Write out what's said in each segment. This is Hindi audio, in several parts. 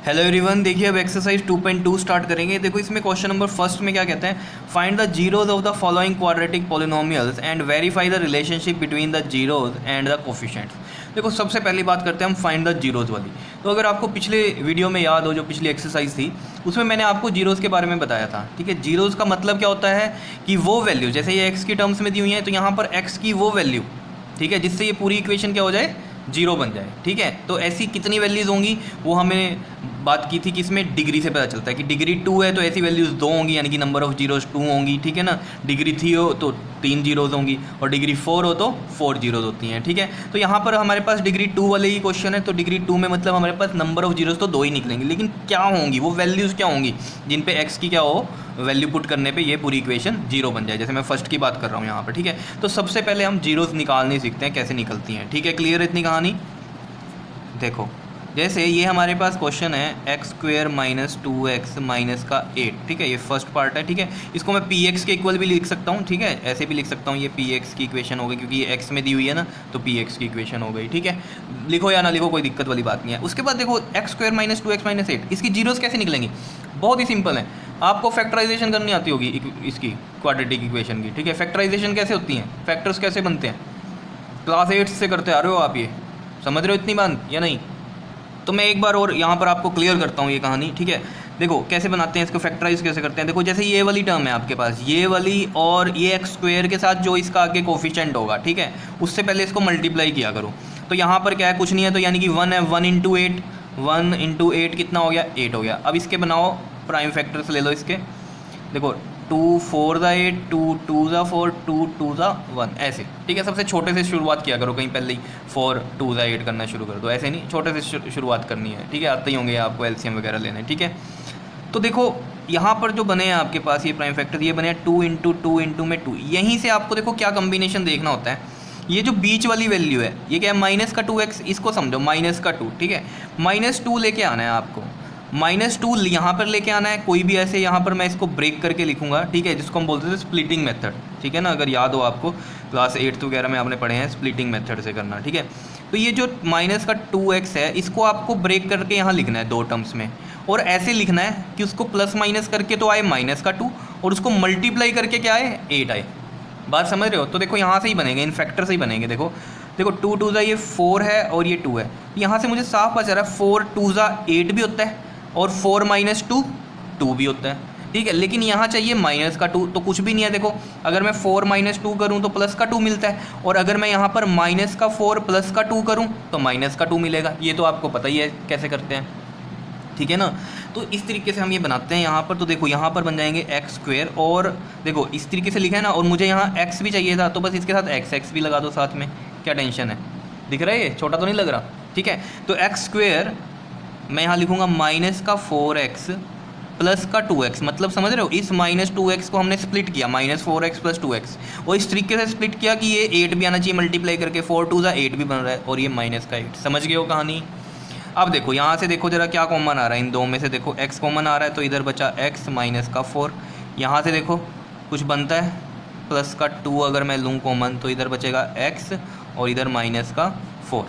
हेलो एवरीवन, देखिए अब एक्सरसाइज 2.2 स्टार्ट करेंगे। देखो इसमें क्वेश्चन नंबर फर्स्ट में क्या कहते हैं, find the zeros of the following quadratic polynomials and verify the relationship between the zeros and the coefficients. देखो सबसे पहली बात करते हैं हम फाइंड द जीरोज वाली। तो अगर आपको पिछले वीडियो में याद हो, जो पिछली एक्सरसाइज थी उसमें मैंने आपको जीरोज के बारे में बताया था। ठीक है, जीरोज का मतलब क्या होता है कि वो वैल्यू, जैसे ये एक्स की टर्म्स में दी हुई है तो यहाँ पर एक्स की वो वैल्यू, ठीक है, जिससे ये पूरी इक्वेशन क्या हो जाए, जीरो बन जाए। ठीक है, तो ऐसी कितनी वैल्यूज़ होंगी वो हमें बात की थी कि इसमें डिग्री से पता चलता है कि डिग्री 2 है तो ऐसी वैल्यूज़ 2 होंगी, यानी कि नंबर ऑफ जीरोज 2 होंगी। ठीक है ना, डिग्री 3 हो तो 3 जीरोज होंगी और डिग्री 4 हो तो 4 जीरोज होती हैं। ठीक है, तो यहाँ पर हमारे पास डिग्री 2 वाले ही क्वेश्चन है, तो डिग्री 2 में मतलब हमारे पास नंबर ऑफ जीरोज तो 2 ही निकलेंगे, लेकिन क्या होंगी वो वैल्यूज़, क्या होंगी जिन पे एक्स की क्या हो वैल्यू पुट करने पे ये पूरी इक्वेशन जीरो बन जाए। जैसे मैं फर्स्ट की बात कर रहा हूँ यहाँ पर। ठीक है, तो सबसे पहले हम जीरोज निकालने सीखते हैं कैसे निकलती हैं। ठीक है, क्लियर है इतनी कहानी। देखो जैसे ये हमारे पास क्वेश्चन है x square minus 2x minus का 8। ठीक है, ये फर्स्ट पार्ट है। ठीक है, इसको मैं px के इक्वल भी लिख सकता हूँ। ठीक है, ऐसे भी लिख सकता हूँ, ये px की इक्वेशन हो गई क्योंकि ये x में दी हुई है ना, तो px की इक्वेशन हो गई। ठीक है, लिखो या ना लिखो कोई दिक्कत वाली बात नहीं है। उसके बाद देखो x square minus 2x minus 8, इसकी जीरोस कैसे निकलेंगी, बहुत ही सिंपल है। आपको फैक्टराइजेशन करनी आती होगी इसकी क्वाड्रेटिक इक्वेशन की। ठीक है, फैक्टराइजेशन कैसे होती हैं, फैक्टर्स कैसे बनते हैं, क्लास 8 से करते आ रहे हो आप, ये समझ रहे हो इतनी बात या नहीं। तो मैं एक बार और यहाँ पर आपको क्लियर करता हूँ ये कहानी। ठीक है, देखो कैसे बनाते हैं इसको, फैक्टराइज कैसे करते हैं। देखो जैसे ये वाली टर्म है आपके पास, ये वाली, और ये एक्स स्क्वेयर के साथ जो इसका आगे कोफिशिएंट होगा, ठीक है, उससे पहले इसको मल्टीप्लाई किया करो। तो यहाँ पर क्या है, कुछ नहीं है, तो यानी कि 1 है, 1 इंटू 8, 1 इंटू 8 कितना हो गया, 8 हो गया। अब इसके बनाओ प्राइम फैक्टर्स ले लो इसके। देखो 2 4 ज़ा 8, 2 2 ज़ा 4, 2 2 ज़ा 1, ऐसे। ठीक है, सबसे छोटे से शुरुआत किया करो, कहीं पहले ही 4 2 ज़ा 8 करना शुरू कर दो, ऐसे नहीं, छोटे से शुरुआत करनी है। ठीक है, आते ही होंगे आपको एलसीएम वगैरह लेने। ठीक है, तो देखो यहाँ पर जो बने हैं आपके पास ये प्राइम फैक्टर, ये बने हैं 2 इंटू 2 इंटू में 2। यहीं से आपको देखो क्या कम्बिनेशन देखना होता है, ये जो बीच वाली वैल्यू है ये क्या है, माइनस का 2x, इसको समझो माइनस का 2। ठीक है, -2 लेके आना है आपको, -2 यहाँ पर लेके आना है। कोई भी ऐसे यहाँ पर मैं इसको ब्रेक करके लिखूंगा। ठीक है, जिसको हम बोलते थे स्प्लिटिंग मेथड। ठीक है ना, अगर याद हो आपको क्लास 8 वगैरह में आपने पढ़े हैं स्प्लिटिंग मेथड से करना। ठीक है, तो ये जो माइनस का 2x है इसको आपको ब्रेक करके यहाँ लिखना है 2 टर्म्स में, और ऐसे लिखना है कि उसको प्लस माइनस करके तो आए -2 और उसको मल्टीप्लाई करके क्या आए, 8 आए। बात समझ रहे हो। तो देखो यहाँ से ही बनेंगे, इन फैक्टर से ही बनेंगे। देखो 2 2 ज़ा ये 4 है और ये 2 है, यहाँ से मुझे साफ पता चल रहा है 4 2 ज़ा 8 भी होता है और 4 - 2 2 भी होता है। ठीक है, लेकिन यहाँ चाहिए -2, तो कुछ भी नहीं है। देखो अगर मैं 4 - 2 करूँ तो +2 मिलता है, और अगर मैं यहाँ पर -4 +2 करूँ तो -2 मिलेगा। ये तो आपको पता ही है कैसे करते हैं। ठीक है ना, तो इस तरीके से हम ये बनाते हैं यहाँ पर। तो देखो यहाँ पर बन जाएंगे एक्स स्क्वेयर, और देखो इस तरीके से लिखा है ना, और मुझे यहाँ एक्स भी चाहिए था तो बस इसके साथ एक्स भी लगा दो साथ में, क्या टेंशन है, दिख रहा है ये, छोटा तो नहीं लग रहा। ठीक है, तो एक्स स्क्वेयर मैं यहाँ लिखूँगा -4x प्लस का 2x, मतलब समझ रहे हो, इस -2x को हमने स्प्लिट किया, -4x प्लस 2x, और इस तरीके से स्प्लिट किया कि ये 8 भी आना चाहिए मल्टीप्लाई करके, 4 2 ज़ा 8 भी बन रहा है, और ये -8। समझ गए हो कहानी। अब देखो यहाँ से देखो जरा क्या कॉमन आ रहा है, इन दो में से देखो x कॉमन आ रहा है, तो इधर बचा x -4। यहाँ से देखो कुछ बनता है, +2 अगर मैं लूँ कॉमन तो इधर बचेगा x और इधर -4।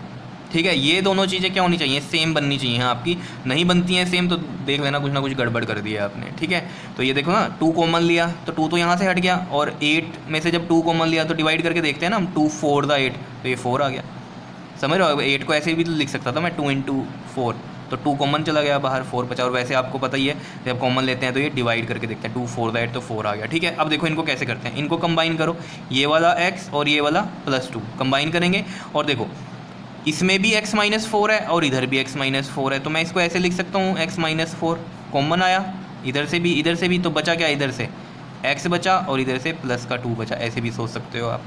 ठीक है, ये दोनों चीज़ें क्या होनी चाहिए, सेम बननी चाहिए आपकी। नहीं बनती हैं सेम तो देख लेना कुछ ना कुछ गड़बड़ कर दिया आपने। ठीक है, तो ये देखो ना 2 कॉमन लिया तो 2 तो यहाँ से हट गया, और 8 में से जब 2 कॉमन लिया तो डिवाइड करके देखते हैं ना हम, 2 4 ज़ा 8, तो ये 4 आ गया। समझ रहे हो, 8 को ऐसे भी लिख सकता था मैं 2 इंटू 4, तो 2 कॉमन चला गया बाहर, 4 बचा। और वैसे आपको पता ही है जब कॉमन लेते हैं तो ये डिवाइड करके देखते हैं, 2 4 ज़ा 8 तो 4 आ गया। ठीक है, अब देखो इनको कैसे करते हैं, इनको कंबाइन करो, ये वाला x और ये वाला +2 कंबाइन करेंगे, और देखो इसमें भी x -4 है और इधर भी x -4 है, तो मैं इसको ऐसे लिख सकता हूँ x -4 कॉमन आया, इधर से भी, तो बचा क्या, इधर से x बचा और इधर से +2 बचा, ऐसे भी सोच सकते हो आप।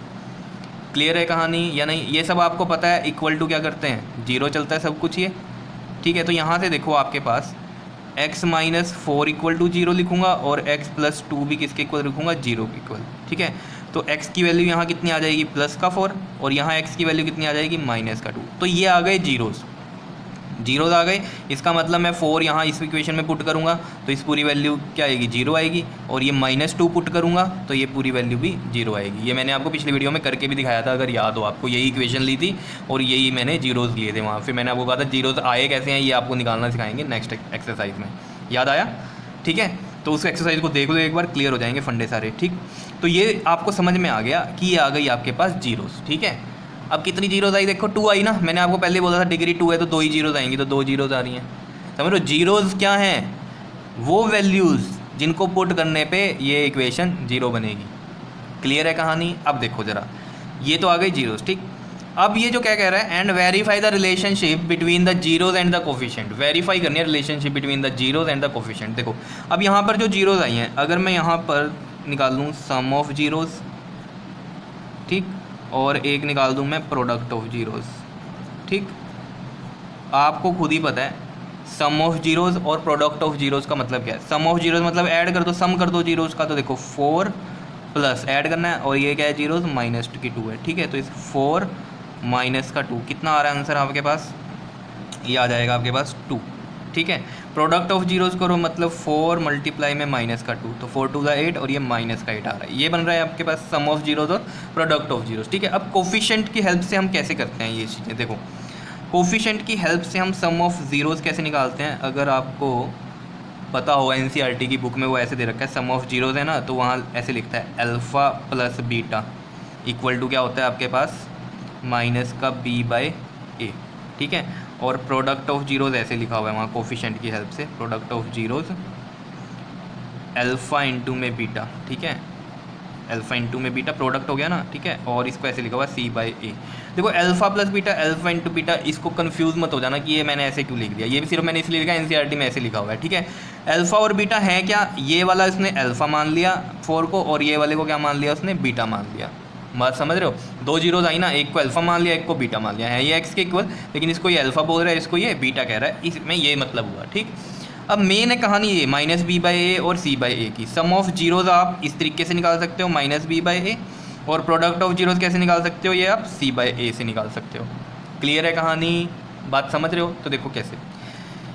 क्लियर है कहानी या नहीं, ये सब आपको पता है। इक्वल टू क्या करते हैं, जीरो चलता है सब कुछ ये। ठीक है, तो यहाँ से देखो आपके पास x -4 = 0 लिखूँगा, और x +2 भी किसके इक्वल लिखूँगा, 0 के इक्वल। ठीक है, तो x की वैल्यू यहाँ कितनी आ जाएगी, +4, और यहाँ x की वैल्यू कितनी आ जाएगी, -2। तो ये आ गए जीरोस। जीरोज आ गए, इसका मतलब मैं 4 यहाँ इस इक्वेशन में पुट करूँगा तो इस पूरी वैल्यू क्या आएगी, 0 आएगी, और ये -2 पुट करूँगा तो ये पूरी वैल्यू भी 0 आएगी। ये मैंने आपको पिछली वीडियो में करके भी दिखाया था, अगर याद हो आपको, यही इक्वेशन ली थी और यही मैंने जीरोज़ लिए थे वहाँ। फिर मैंने आपको कहा था जीरोज़ आए कैसे हैं, ये आपको निकालना सिखाएंगे नेक्स्ट एक्सरसाइज में। याद आया? ठीक है, तो उस एक्सरसाइज को देख लो एक बार, क्लियर हो जाएंगे फंडे सारे। ठीक, तो ये आपको समझ में आ गया कि ये आ गई आपके पास जीरोज़। ठीक है, अब कितनी जीरोज आई देखो, 2 आई ना, मैंने आपको पहले बोला था डिग्री 2 है तो 2 ही जीरोज आएंगी, तो 2 जीरोज आ रही हैं। समझ लो, जीरोज क्या हैं, वो वैल्यूज़ जिनको पुट करने पे ये इक्वेशन 0 बनेगी। क्लियर है कहानी? अब देखो ज़रा, ये तो आ गई जीरोज। ठीक, अब ये जो क्या कह रहा है, and verify the relationship between the zeros and the coefficient. Verify करनी है relationship between the zeros and the coefficient. देखो अब यहाँ पर जो जीरोज आई हैं, अगर मैं यहाँ पर निकाल लूँ सम ऑफ जीरोज, ठीक, और एक निकाल दूं मैं प्रोडक्ट ऑफ जीरोज़। ठीक, आपको खुद ही पता है सम ऑफ जीरोज़ और प्रोडक्ट ऑफ जीरोज़ का मतलब क्या है। सम ऑफ जीरोज़ मतलब ऐड कर दो, सम कर दो जीरोज़ का, तो देखो 4 प्लस ऐड करना है, और ये क्या है जीरोज़ -2 है। ठीक है, तो इस 4 माइनस का 2 कितना आ रहा है आंसर आपके पास, ये आ जाएगा आपके पास 2। ठीक है, प्रोडक्ट ऑफ जीरोज़ करो मतलब 4 मल्टीप्लाई में -2, तो 4 2 8 और ये -8 आ रहा है। ये बन रहा है आपके पास सम ऑफ जीरोज़ और प्रोडक्ट ऑफ जीरोज़। ठीक है, अब कोफिशिएंट की हेल्प से हम कैसे करते हैं ये चीज़ें, देखो कोफिशिएंट की हेल्प से हम सम ऑफ जीरोज़ कैसे निकालते हैं, अगर आपको पता होगा एनसीईआरटी की बुक में वो ऐसे दे रखा है, सम ऑफ जीरोज़ है ना, तो वहाँ ऐसे लिखता है alpha plus beta equal to क्या होता है आपके पास -b/a। ठीक है, और प्रोडक्ट ऑफ जीरोज़ ऐसे लिखा हुआ है वहाँ कोफिशिएंट की हेल्प से, product of zeros alpha into में बीटा। ठीक है, अल्फ़ा इंटू में बीटा प्रोडक्ट हो गया ना। ठीक है, और इसको ऐसे लिखा हुआ c/a। देखो alpha plus beta, alpha into beta, इसको कंफ्यूज मत हो जाना कि ये मैंने ऐसे क्यों लिख दिया, ये भी सिर्फ मैंने इसलिए लिखा एनसीईआरटी में ऐसे लिखा हुआ है। ठीक है, अल्फ़ा और बीटा है क्या, ये वाला इसने अल्फ़ा मान लिया 4 को, और ये वाले को क्या मान लिया उसने, बीटा मान लिया। बात समझ रहे हो, 2 जीरोज़ आई ना, एक को अल्फ़ा मान लिया, एक को बीटा मान लिया है, ये एक्स के इक्वल, लेकिन इसको ये अल्फ़ा बोल रहा है, इसको ये बीटा कह रहा है, इसमें ये मतलब हुआ। ठीक, अब मेन है कहानी ये -b/a और c/a की। सम ऑफ जीरोज़ आप इस तरीके से निकाल सकते हो -b/a, और प्रोडक्ट ऑफ जीरोज़ कैसे निकाल सकते हो, ये आप c/a से निकाल सकते हो। क्लियर है कहानी, बात समझ रहे हो? तो देखो कैसे,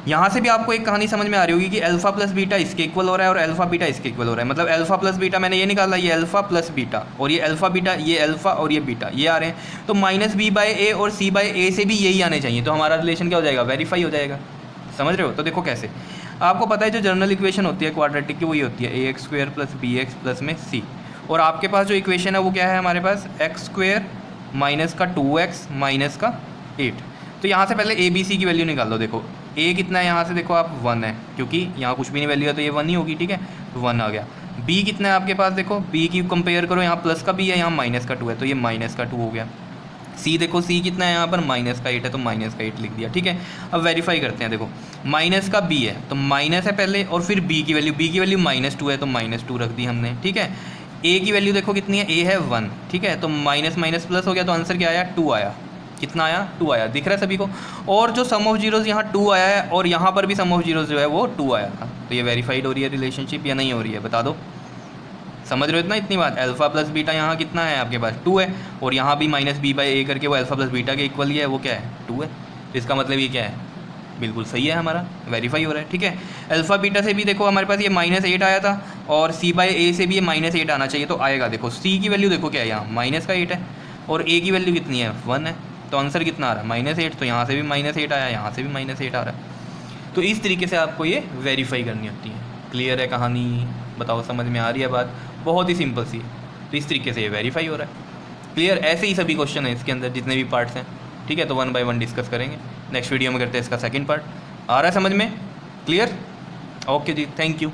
यहाँ से भी आपको एक कहानी समझ में आ रही होगी कि अल्फ़ा प्लस बीटा इसके इक्वल हो रहा है और अल्फ़ा बीटा इसके इक्वल हो रहा है। मतलब अल्फ़ा प्लस बीटा मैंने ये निकाला, ये अल्फ़ा प्लस बीटा, और ये अल्फ़ा बीटा, ये अल्फ़ा और ये बीटा, ये आ रहे हैं, तो -b/a और c/a से भी यही आने चाहिए, तो हमारा रिलेशन क्या हो जाएगा, वेरीफाई हो जाएगा। समझ रहे हो? तो देखो कैसे, आपको पता है जो जनरल इक्वेशन होती है क्वाड्रेटिक की, वही होती है ax² + bx प्लस में c, और आपके पास जो इक्वेशन है वो क्या है हमारे पास, x² माइनस का 2x माइनस का 8। तो यहाँ से पहले a b c की वैल्यू निकाल लो। देखो a कितना है, यहाँ से देखो आप 1 है, क्योंकि यहाँ कुछ भी नहीं वैल्यू है तो ये 1 ही होगी। ठीक है, 1 आ गया। b कितना है आपके पास, देखो b की कंपेयर करो, यहाँ प्लस का b है, यहाँ -2 है, तो ये -2 हो गया। c देखो c कितना है यहाँ पर, -8 है, तो -8 लिख दिया। ठीक है, अब वेरीफाई करते हैं। देखो माइनस का b है तो माइनस है पहले, और फिर b की वैल्यू -2 है तो -2 रख दी हमने। ठीक है, a की वैल्यू देखो कितनी है, a है 1। ठीक है, तो माइनस माइनस प्लस हो गया, तो आंसर क्या आया, 2 आया। कितना आया, 2 आया, दिख रहा है सभी को। और जो सम ऑफ जीरोज़ यहाँ 2 आया है, और यहाँ पर भी सम ऑफ जीरोज़ जो है वो 2 आया था, तो ये वेरीफाइड हो रही है रिलेशनशिप या नहीं हो रही है, बता दो। समझ रहे हो इतना, इतनी बात। अल्फ़ा प्लस बीटा यहाँ कितना है आपके पास, 2 है, और यहाँ भी -b/a करके वो अल्फ़ा प्लस बीटा के इक्वल ही है, वो क्या है, 2 है। इसका मतलब ये क्या है, बिल्कुल सही है, हमारा वेरीफाई हो रहा है। ठीक है, अल्फ़ा बीटा से भी देखो हमारे पास ये -8 आया था, और c/a से भी ये -8 आना चाहिए, तो आएगा। देखो c की वैल्यू देखो क्या है, यहाँ -8 है, और a की वैल्यू कितनी है, 1 है, तो आंसर कितना आ रहा है, -8। तो यहाँ से भी -8 आया, यहाँ से भी -8 आ रहा है। तो इस तरीके से आपको ये वेरीफाई करनी होती है। क्लियर है कहानी, बताओ समझ में आ रही है बात, बहुत ही सिंपल सी। तो इस तरीके से ये वेरीफाई हो रहा है। क्लियर, ऐसे ही सभी क्वेश्चन हैं इसके अंदर जितने भी पार्ट्स हैं। ठीक है, तो 1 बाय 1 डिस्कस करेंगे, नेक्स्ट वीडियो में करते हैं इसका सेकंड पार्ट। आ रहा है समझ में, क्लियर? ओके जी, थैंक यू।